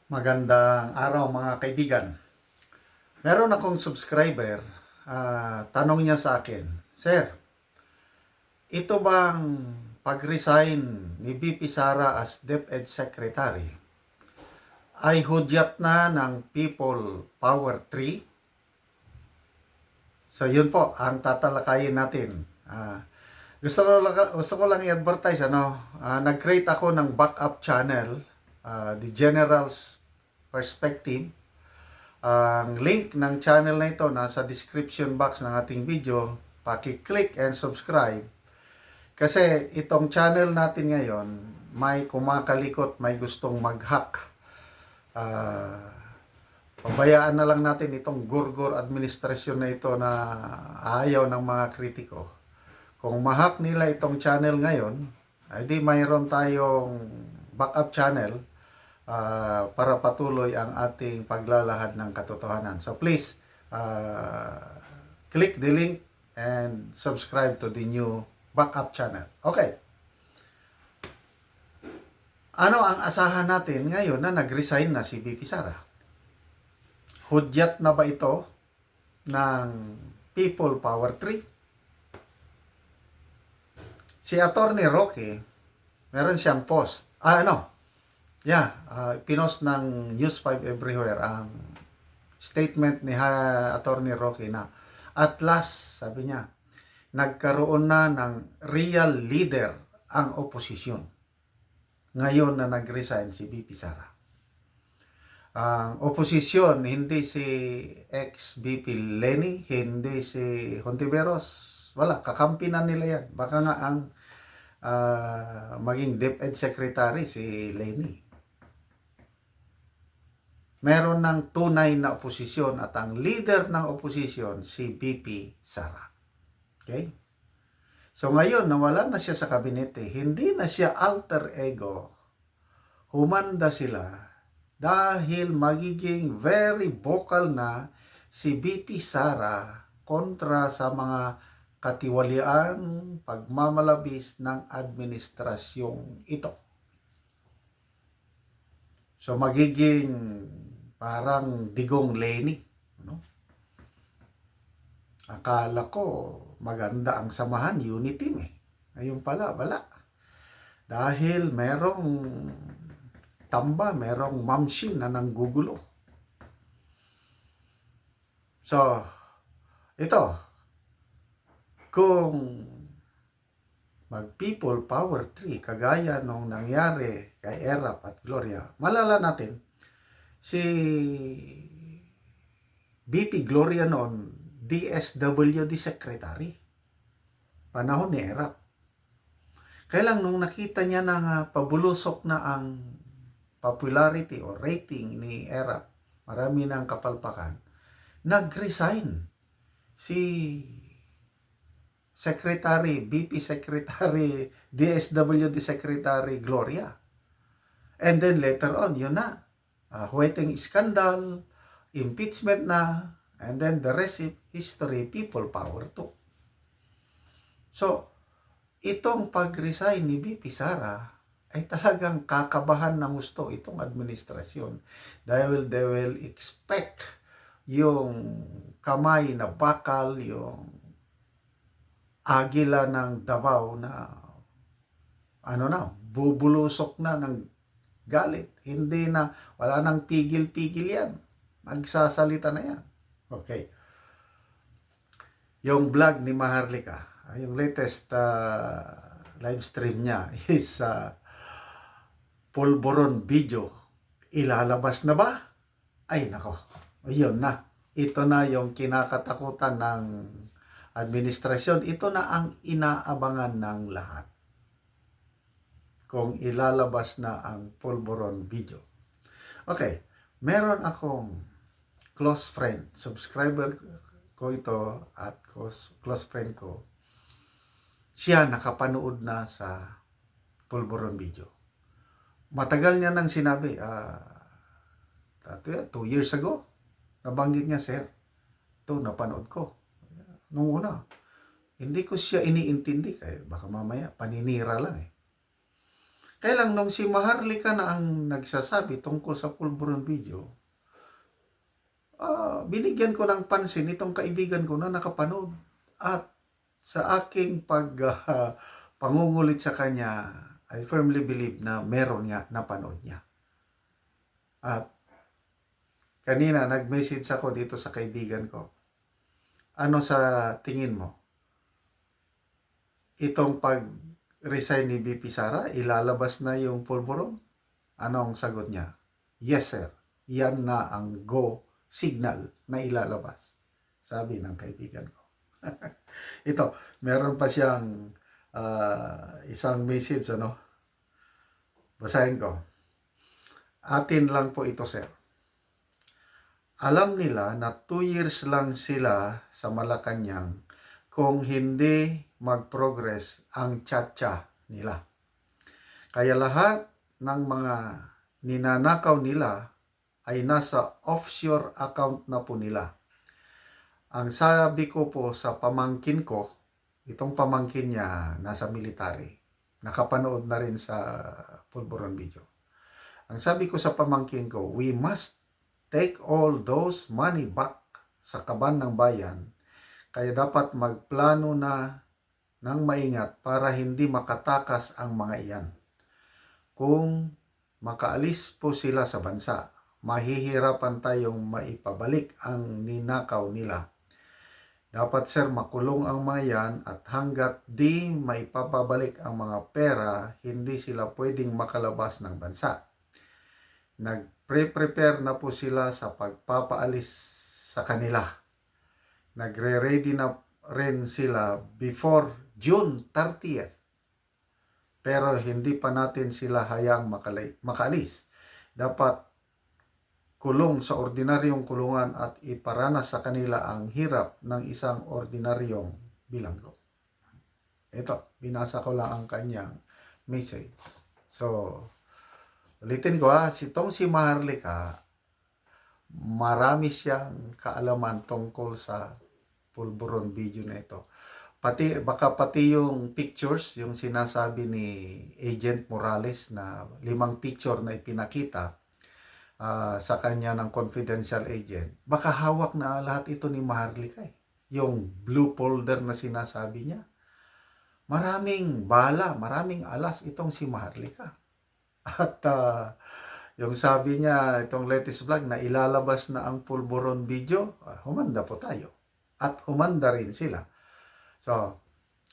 Magandang araw mga kaibigan. Meron akong subscriber, tanong niya sa akin, Sir, ito bang pag-resign ni VP Sara as DepEd Secretary ay hudyat na ng People Power 3? So yun po ang tatalakayin natin. Gusto ko lang i-advertise, nag-create ako ng backup channel, The General's Perspective. Ang link ng channel na ito nasa description box ng ating video. Paki-click and subscribe. Kasi itong channel natin ngayon, may kumakalikot, may gustong mag-hack. Pabayaan na lang natin itong gurgur administrasyon na ito na ayaw ng mga kritiko. Kung ma-hack nila itong channel ngayon, ay di mayroon tayong backup channel para patuloy ang ating paglalahad ng katotohanan. So please, click the link and subscribe to the new backup channel. Okay. Ano ang asahan natin ngayon na nag-resign na si VP Sara? Hudyat na ba ito ng People Power 3? Si Attorney Roque, meron siyang post. Pinost ng News 5 Everywhere ang statement ni Attorney Roque na at last, sabi niya, nagkaroon na ng real leader ang oposisyon. Ngayon na nag-resign si VP Sara. Ang oposisyon, hindi si ex-VP Leni, hindi si Hontiveros, wala, kakampi na nila yan. Baka nga ang maging DepEd Secretary si Leni. Meron ng tunay na oposisyon at ang leader ng oposisyon si VP Sara. Okay? So ngayon, nawala na siya sa kabinete, hindi na siya alter ego. Humanda sila dahil magiging very vocal na si VP Sara kontra sa mga katiwalian, pagmamalabis ng administrasyong ito. So magiging parang digong Leni. Akala ko maganda ang samahan, unity team eh. Ayun pala, wala. Dahil merong tamba, merong mamshin na nanggugulo. So, ito, kung mag-People Power 3, kagaya nung nangyari kay Erap at Gloria, malala natin, si VP Gloria noon, DSWD Secretary, panahon ni Erap. Kaya lang nung nakita niya na pabulusok na ang popularity o rating ni Erap, marami na ang kapalpakan, nag-resign si Secretary, VP Secretary, DSWD Secretary Gloria. And then later on, yun na, Huweteng scandal, impeachment na, and then the rest is history, People Power 2. So, itong pag-resign ni VP Sara ay talagang kakabahan ng gusto itong administrasyon. Dahil they will expect yung kamay na bakal, yung agila ng Davao na bubulusok na ng galit. Hindi na, wala nang pigil-pigil yan. Magsasalita na yan. Okay. Yung vlog ni Maharlika, yung latest live stream niya is pulburon video. Ilalabas na ba? Ay nako, yun na. Ito na yung kinakatakutan ng administrasyon. Ito na ang inaabangan ng lahat. Kung ilalabas na ang pulburon video. Okay, meron akong close friend, subscriber ko ito at close friend ko. Siya nakapanood na sa pulburon video. Matagal niya nang sinabi, 2 years ago, nabanggit niya, Sir, ito napanood ko. Nung una, hindi ko siya iniintindi, kaya baka mamaya paninira lang eh. Kaya lang nung si Maharlika na ang nagsasabi tungkol sa pulburon video, binigyan ko ng pansin itong kaibigan ko na nakapanood. At sa aking pangungulit sa kanya, I firmly believe na meron nga napanood niya. At kanina nag-message ako dito sa kaibigan ko. Ano sa tingin mo? Itong pag-resign ni BP Sara, ilalabas na yung pulburon? Anong sagot niya? Yes sir, yan na ang go signal na ilalabas. Sabi ng kaibigan ko. Ito, meron pa siyang isang message, basahin ko. Atin lang po ito sir. Alam nila na 2 years lang sila sa Malacanang kung hindi mag-progress ang tsa-tsa nila. Kaya lahat ng mga ninanakaw nila ay nasa offshore account na po nila. Ang sabi ko po sa pamangkin ko, itong pamangkin niya nasa military, nakapanood na rin sa pulburon video. Ang sabi ko sa pamangkin ko, we must take all those money back sa kaban ng bayan. Kaya dapat magplano na ng maingat para hindi makatakas ang mga iyan. Kung makaalis po sila sa bansa, mahihirapan tayong maipabalik ang ninakaw nila. Dapat sir makulong ang mga yan at hanggat di maipapabalik ang mga pera, hindi sila pwedeng makalabas ng bansa. Nagpre-prepare na po sila sa pagpapaalis sa kanila. Nagre-ready na rin sila before June 30th. Pero hindi pa natin sila hayang makalis. Dapat kulong sa ordinaryong kulungan at iparanas sa kanila ang hirap ng isang ordinaryong bilanggo. Ito, binasa ko lang ang kanyang message. So, ulitin ko si Maharlika, marami siyang kaalaman tungkol sa pulburon video na ito. Baka pati yung pictures, yung sinasabi ni Agent Morales na 5 picture na ipinakita sa kanya ng confidential agent, baka hawak na lahat ito ni Maharlika. Yung blue folder na sinasabi niya, maraming bala, maraming alas itong si Maharlika. At yung sabi niya, itong latest vlog na ilalabas na ang pulburon video, humanda po tayo. At humanda rin sila. So,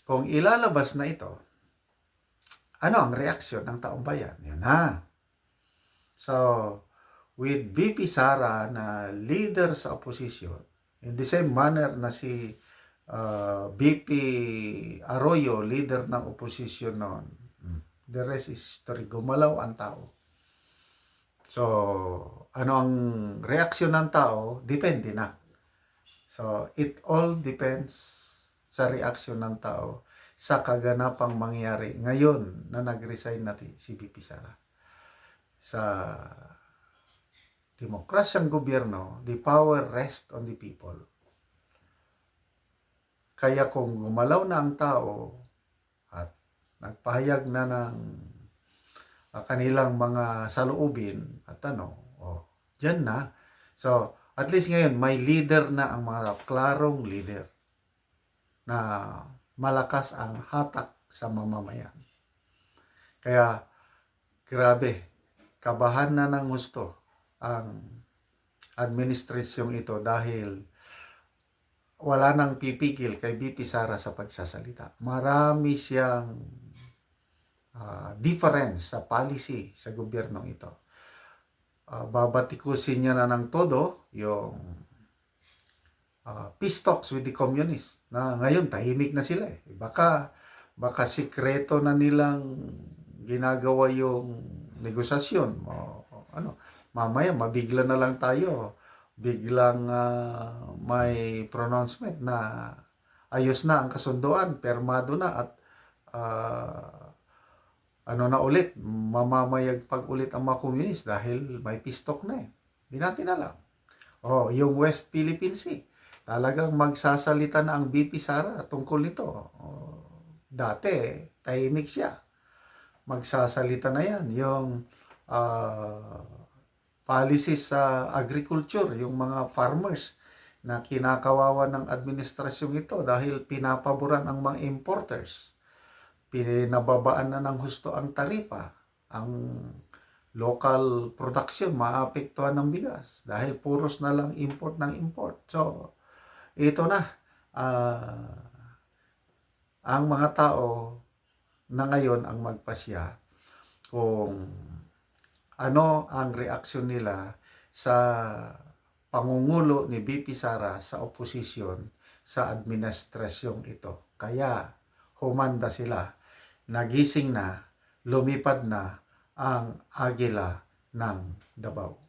kung ilalabas na ito, ano ang reaksyon ng taong bayan? Yan na. So, with BP Sara na leader sa opposition, in the same manner na si BP Arroyo, leader ng opposition noon, the rest is history. Gumalaw ang tao. So, ano ang reaksyon ng tao? Depende na. So, it all depends sa reaksyon ng tao sa kaganapang mangyari ngayon na nag-resign natin si BP Sara. Sa demokrasyang gobyerno, the power rests on the people. Kaya kung gumalaw na ang tao at nagpahayag na ng kanilang mga saloobin at dyan na. So, at least ngayon, may leader na ang mga klarong leader na malakas ang hatak sa mamamayan. Kaya, grabe, kabahan na ng gusto ang administrasyong ito dahil wala nang pipigil kay BP Sara sa pagsasalita. Marami siyang difference sa policy sa gobyernong ito. Babatikusin niya na ng todo yung peace talks with the communists na ngayon tahimik na sila. Baka sikreto na nilang ginagawa yung negosasyon. Mamaya mabigla na lang tayo. Biglang may pronouncement na ayos na ang kasunduan, permado na at na ulit, mamamayagpag ulit ang mga komunist dahil may peace talk na eh. Hindi natin alam. Yung West Philippine Sea, talagang magsasalita na ang BP Sara tungkol nito. Dati, tahimik siya. magsasalita na yan, yung ah, policies sa agriculture, yung mga farmers na kinakawawa ng administrasyong ito dahil pinapaboran ang mga importers. Pinababaan na ng husto ang taripa. Ang local production maapektuhan ng bigas dahil puros na lang import ng import. So, ito na. Ang mga tao na ngayon ang magpasya kung ano ang reaksyon nila sa pangungulo ni BP Sara sa oposisyon sa administrasyong ito. Kaya humanda sila, nagising na, lumipad na ang agila ng Davao.